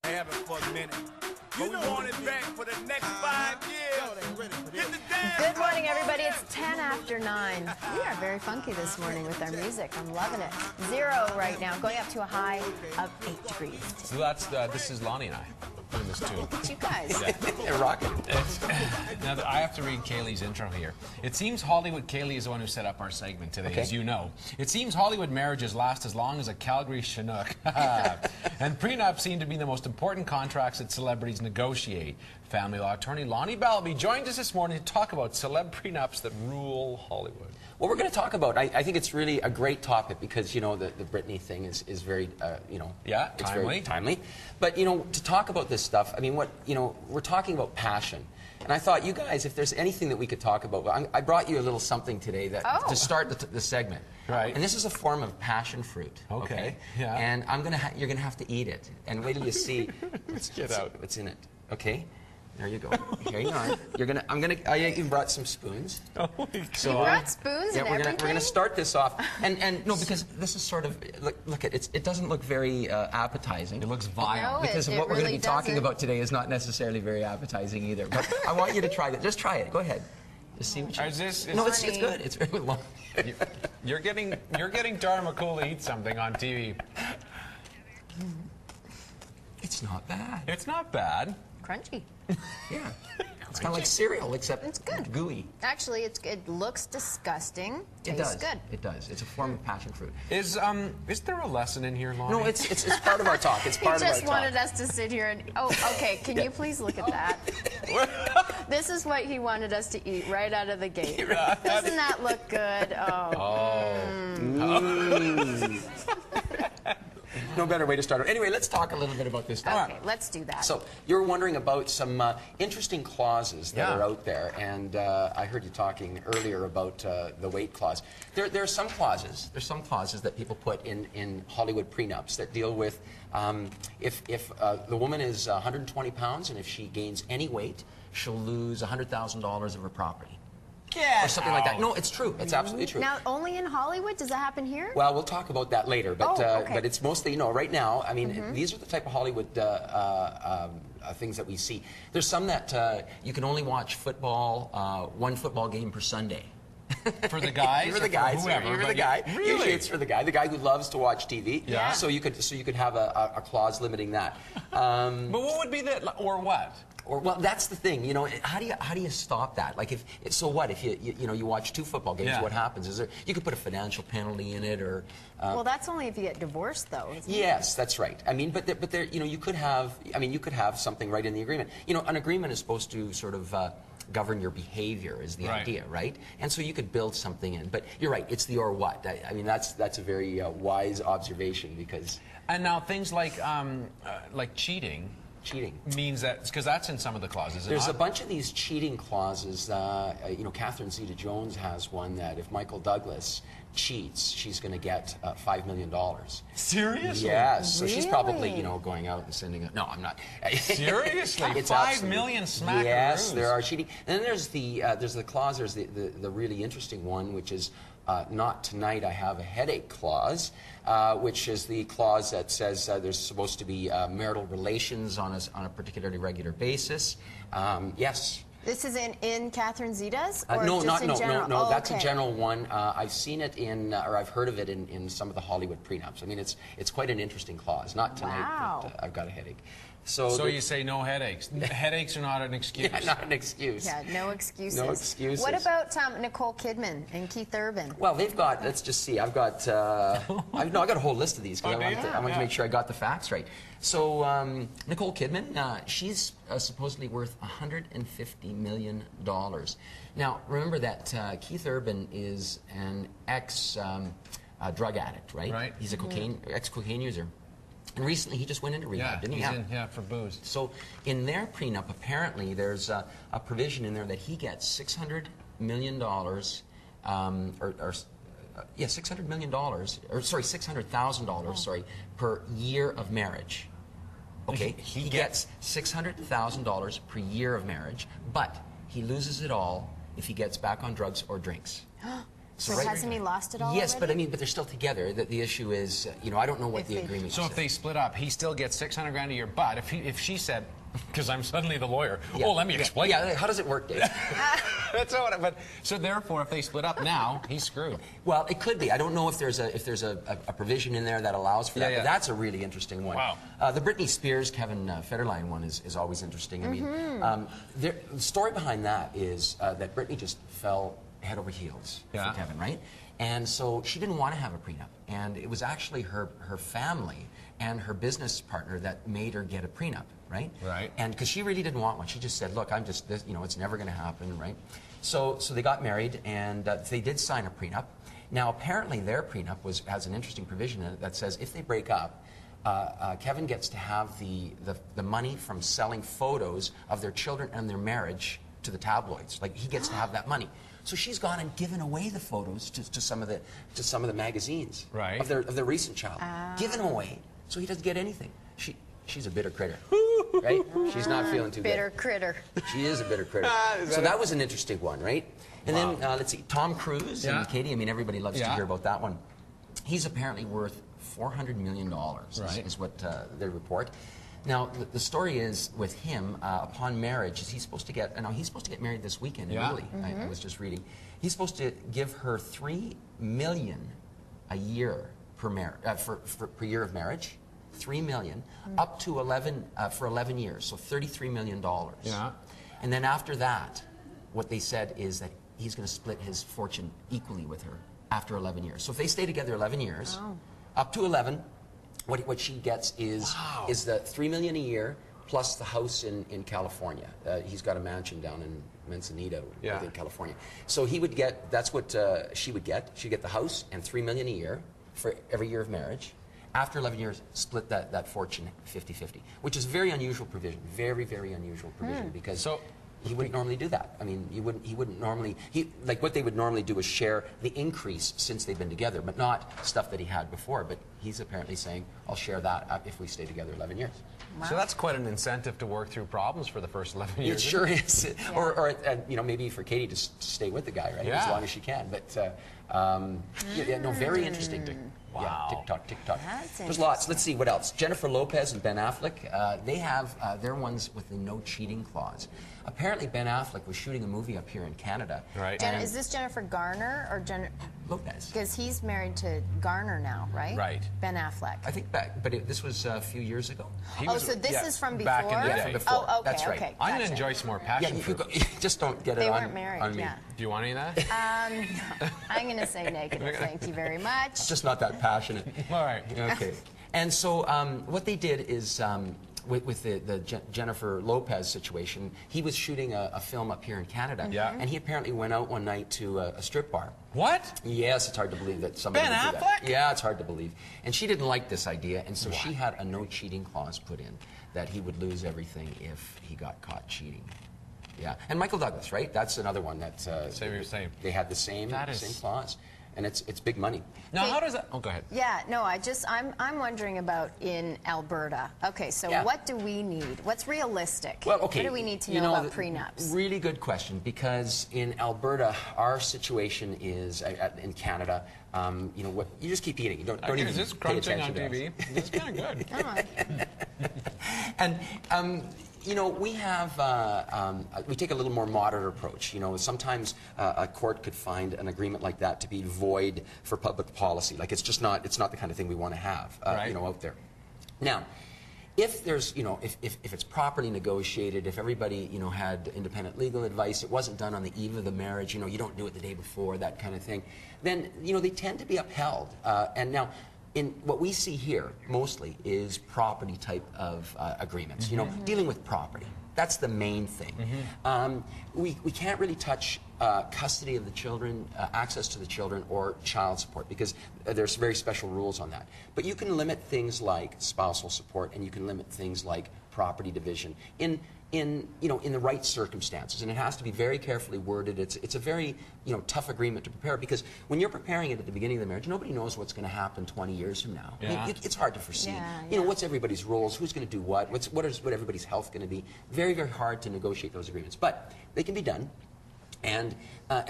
Have it for a minute. But we want it back for the next 5 years. Get the dance. Good morning, everybody. It's 10 after 9. We are very funky this morning with our music. I'm loving it. 0 right now, going up to a high of 8 degrees. So that's this is Lonny and I doing this too. Look at you guys. They're rocking. Now I have to read Kaylee's intro here. It seems Hollywood. Kaylee is the one who set up our segment today, as you know. It seems Hollywood marriages last as long as a Calgary Chinook, and prenups seem to be the most important contracts that celebrities negotiate. Family law attorney Lonny Balbi joins us this morning to talk about celeb prenups that rule Hollywood. Well, we're going to talk about, I think it's really a great topic because, you know, the Britney thing is very, you know, it's very timely. But, you know, to talk about this stuff, I mean, we're talking about passion. And I thought, you guys, if there's anything that we could talk about, I brought you a little something today that to start the segment. Right. And this is a form of passion fruit. Okay. Yeah. And you're going to have to eat it. And wait till you see what's in it. Okay? There you go. Here you are. I even brought some spoons. Oh, so you brought spoons and everything? We're gonna start this off, and no, because this is sort of look at it doesn't look very appetizing. It looks vile. No, because what we're going to be talking about today is not necessarily very appetizing either. But I want you to try it. Just try it. Go ahead. Just see what you. It's good. It's very long. You're getting Dara McCool to eat something on TV. It's not bad. It's not bad. Crunchy. Yeah. It's kind of like cereal, except it's good. Gooey. Actually, it looks disgusting. It Tastes does. good. It does. It's a form of passion fruit. Is there a lesson in here, Lonny? No, it's part of our talk. It's part of our talk. He just wanted us to sit here and... Oh, okay. Can you please look at that? This is what he wanted us to eat right out of the gate. Doesn't that look good? Oh. No better way to start it. Anyway, let's talk a little bit about this stuff. Okay, let's do that. So, you're wondering about some interesting clauses that are out there, and I heard you talking earlier about the weight clause. There are some clauses. There's some clauses that people put in Hollywood prenups that deal with if the woman is 120 pounds and if she gains any weight, she'll lose $100,000 of her property. Or something like that. No, it's true. It's absolutely true. Now, only in Hollywood? Does that happen here? Well, we'll talk about that later. But okay. But it's mostly, you know, right now, I mean, these are the type of Hollywood things that we see. There's some that you can only watch football, one football game per Sunday. For the guys? For the guys. Whoever, for the guy. Really? Usually it's for the guy who loves to watch TV. Yeah. So you could have a clause limiting that. But what would be the, or what? Or, well, that's the thing, you know. How do you stop that? Like, if you watch 2 football games, what happens? Is there you could put a financial penalty in it, or well, that's only if you get divorced, though. Isn't yes, that's right. I mean, but there, you know, you could have something right in the agreement. You know, an agreement is supposed to sort of govern your behavior, is the idea, right? And so you could build something in. But you're right, it's the or what. I mean, that's a very wise observation, because. And now things like cheating. Cheating means that, because that's in some of the clauses. There's a bunch of these cheating clauses. You know, Catherine Zeta-Jones has one that if Michael Douglas cheats, she's going to get $5 million. Seriously? Yes. So really? She's probably, you know, going out and sending it. No, I'm not. Seriously? It's $5 million smackaroos. Yes, there are cheating. And then there's the clause. There's the really interesting one, which is not tonight. I have a headache clause. Which is the clause that says there's supposed to be marital relations on a particularly regular basis. Yes. This is in Catherine Zeta's? Or No, just in general? no. Oh, That's okay. a general one. I've seen it or I've heard of it in some of the Hollywood prenups. I mean, it's quite an interesting clause. Not tonight, but I've got a headache. So you say no headaches. Headaches are not an excuse. Yeah, not an excuse. Yeah, no excuses. No excuses. What about Nicole Kidman and Keith Urban? Well, they've got. Let's just see. I've got. I got a whole list of these because I wanted to make sure I got the facts right. So Nicole Kidman, she's supposedly worth $150 million. Now, remember that Keith Urban is an ex-drug addict, right? Right. He's a ex-cocaine user. And recently he just went into rehab, didn't he? Yeah, for booze. So in their prenup, apparently there's a provision in there that he gets $600 million, $600 million, or sorry, $600,000, sorry, per year of marriage. Okay, he gets $600,000 per year of marriage, but he loses it all if he gets back on drugs or drinks. So hasn't he lost it all Yes, already? but I mean, but they're still together. The issue is, I don't know what the agreement is. So if they split up, he still gets $600 grand a year. But if she said, because I'm suddenly the lawyer, let me explain. Yeah, how does it work, Dave? That's not what. But so therefore, if they split up now, he's screwed. Well, it could be. I don't know if there's a provision in there that allows for that. But that's a really interesting one. Wow. The Britney Spears, Kevin Federline one is always interesting. I mean, the story behind that is that Britney just fell head over heels for Kevin, right? And so she didn't want to have a prenup, and it was actually her family and her business partner that made her get a prenup, right? Right. And because she really didn't want one, she just said, "Look, I'm just this, it's never going to happen," right? So they got married, and they did sign a prenup. Now, apparently, their prenup has an interesting provision in it that says if they break up, Kevin gets to have the money from selling photos of their children and their marriage to the tabloids. Like, he gets to have that money. So she's gone and given away the photos to some of the magazines of their recent child, given away, so he doesn't get anything. She's a bitter critter, right? She's not feeling too bitter good. Critter. She is a bitter critter. So that was an interesting one, right? And then let's see, Tom Cruise and Katie. I mean, everybody loves to hear about that one. He's apparently worth $400 million. Is what they report. Now, the story is with him, upon marriage, is he's supposed to get, he's supposed to get married this weekend, really. I was just reading. He's supposed to give her $3 million a year per year of marriage, $3 million, up to 11, for 11 years, so $33 million. Yeah. And then after that, what they said is that he's going to split his fortune equally with her after 11 years. So if they stay together 11 years, up to 11, what she gets is the $3 million a year plus the house in California. He's got a mansion down in Manzanita, in California. So he would get, that's what she would get. She'd get the house and $3 million a year for every year of marriage. After 11 years, split that fortune 50-50, which is a very unusual provision. Very, very unusual provision because he wouldn't normally do that. I mean, he wouldn't normally, like what they would normally do is share the increase since they've been together, but not stuff that he had before. But he's apparently saying, I'll share that if we stay together 11 years. Wow. So that's quite an incentive to work through problems for the first 11 years. It sure is. Yeah. Or maybe for Katie to stay with the guy, right? As long as she can. But, very interesting. Wow. Yeah, TikTok. There's lots. Let's see, what else? Jennifer Lopez and Ben Affleck, they have their ones with the no cheating clause. Apparently, Ben Affleck was shooting a movie up here in Canada. Right. Is this Jennifer Garner or Lopez? Because he's married to Garner now, right? Right. Ben Affleck. I think this was a few years ago. So this is from before? Back in the day. Before. Oh, okay, That's right. okay. I'm going to enjoy some more passion fruit. Just don't get they it on, weren't married, on me. yeah. Do you want any of that? I'm going to say negative. Thank you very much. Just not that passionate. All right. Okay. And so what they did is, with the Jennifer Lopez situation, he was shooting a film up here in Canada. Yeah. And he apparently went out one night to a strip bar. What? Yes, it's hard to believe that somebody Ben would do Affleck? that. Yeah, it's hard to believe. And she didn't like this idea, and so she had a no cheating clause put in, that he would lose everything if he got caught cheating. Yeah. And Michael Douglas, right? That's another one that Same. they had the same clause. And it's big money. Now, how does that... Oh, go ahead. Yeah, no, I'm wondering about in Alberta. Okay, so what do we need? What's realistic? Well, okay. What do we need to know about prenups? Really good question, because in Alberta, our situation is, in Canada, what you just keep eating. You don't even Is this pay crunching on attention to TV? It's kind of good. And we have we take a little more moderate approach. Sometimes a court could find an agreement like that to be void for public policy. Like it's not the kind of thing we want to have out there. Now, if there's if it's properly negotiated, if everybody had independent legal advice, it wasn't done on the eve of the marriage, you don't do it the day before, that kind of thing, then they tend to be upheld. And now, in what we see here mostly is property type of agreements, dealing with property. That's the main thing. We can't really touch custody of the children, access to the children, or child support, because there's very special rules on that. But you can limit things like spousal support, and you can limit things like property division in the right circumstances, and it has to be very carefully worded. It's a very tough agreement to prepare, because when you're preparing it at the beginning of the marriage, nobody knows what's going to happen 20 years from now. Yeah. It's hard to foresee. What's everybody's roles? Who's going to do what? What everybody's health going to be? Very, very hard to negotiate those agreements, but they can be done. And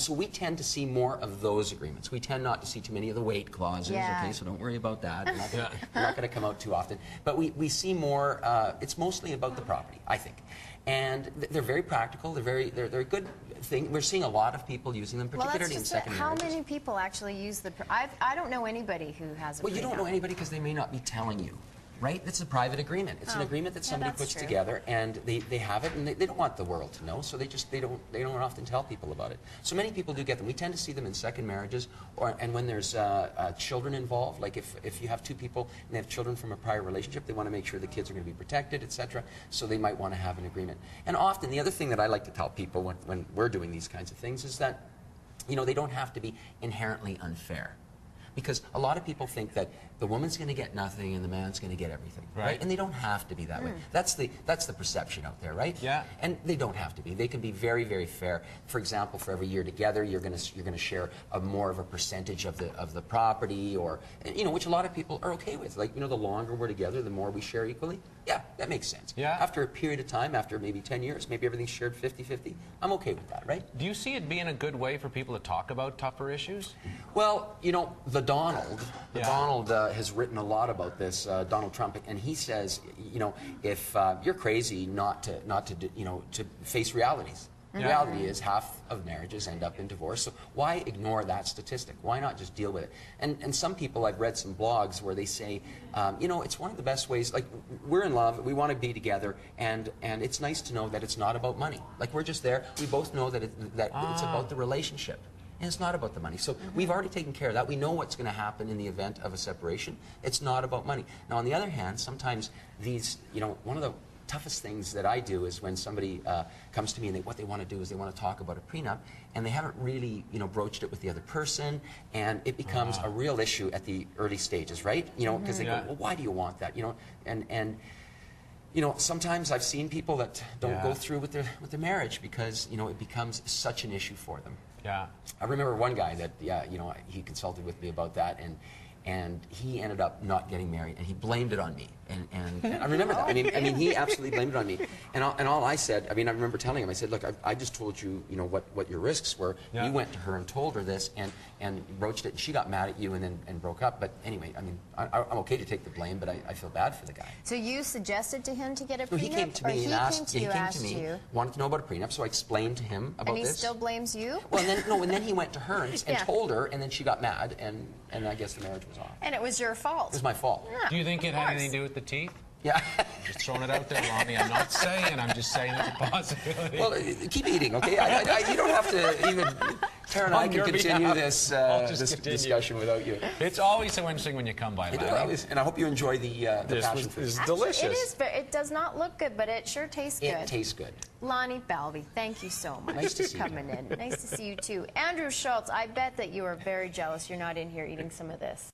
so we tend to see more of those agreements. We tend not to see too many of the weight clauses, okay, so don't worry about that. They're not going to come out too often. But we see more, it's mostly about the property, I think. And they're very practical, they're a good thing. We're seeing a lot of people using them, particularly in second marriages. How many people actually use the, I don't know anybody who has a Well, you don't know anybody because they may not be telling you. Right? It's a private agreement. It's an agreement that somebody puts together, and they have it, and they don't want the world to know, so they don't often tell people about it. So many people do get them. We tend to see them in second marriages, and when there's children involved, like if you have two people and they have children from a prior relationship, they want to make sure the kids are going to be protected, etc. So they might want to have an agreement. And often, the other thing that I like to tell people when we're doing these kinds of things is that, you know, they don't have to be inherently unfair. Because a lot of people think that the woman's going to get nothing and the man's going to get everything, right? And they don't have to be that way. That's the perception out there, right? Yeah. And they don't have to be. They can be very, very fair. For example, for every year together, you're going to share more of a percentage of the property, or which a lot of people are okay with. Like, the longer we're together, the more we share equally. Yeah, that makes sense. Yeah. After a period of time, after maybe 10 years, maybe everything's shared 50-50. I'm okay with that, right? Do you see it being a good way for people to talk about tougher issues? Well, Donald has written a lot about this, Donald Trump, and he says, if you're crazy not to face realities. The reality is half of marriages end up in divorce, so why ignore that statistic? Why not just deal with it? And some people, I've read some blogs where they say, it's one of the best ways, like, we're in love, we want to be together, and it's nice to know that it's not about money. Like, we're just there, we both know that it's about the relationship. And it's not about the money. So we've already taken care of that. We know what's going to happen in the event of a separation. It's not about money. Now, on the other hand, sometimes these, one of the toughest things that I do is when somebody comes to me and what they want to do is they want to talk about a prenup, and they haven't really, broached it with the other person, and it becomes a real issue at the early stages, right? Because they go, well, why do you want that? And sometimes I've seen people that don't go through with their marriage because, it becomes such an issue for them. Yeah. I remember one guy that, he consulted with me about that, and he ended up not getting married, and he blamed it on me. And I remember that. I mean, he absolutely blamed it on me. And all I said, I remember telling him, I said, look, I just told you, what your risks were. You went to her and told her this, and broached it, and she got mad at you and broke up. But anyway, I'm okay to take the blame, but I feel bad for the guy. So you suggested to him to get a prenup? No, he came to me and asked. He came to me, wanted to know about a prenup, so I explained to him about this. And he still blames you? Well, and then he went to her and told her, and then she got mad, and I guess the marriage was off. And it was your fault. It was my fault. Yeah, do you think it had anything to do with the teeth? Yeah. Just throwing it out there, Lonny. I'm not saying, I'm just saying it's a possibility. Well, keep eating, okay? You don't have to even... Tara and I can continue this discussion without you. It's always so interesting when you come by, Lonny. And I hope you enjoy the passion fruit. It's delicious. It does not look good, but it sure tastes good. It tastes good. Lonny Balbi, thank you so much for coming in. Nice to see you, too. Andrew Schultz, I bet that you are very jealous you're not in here eating some of this.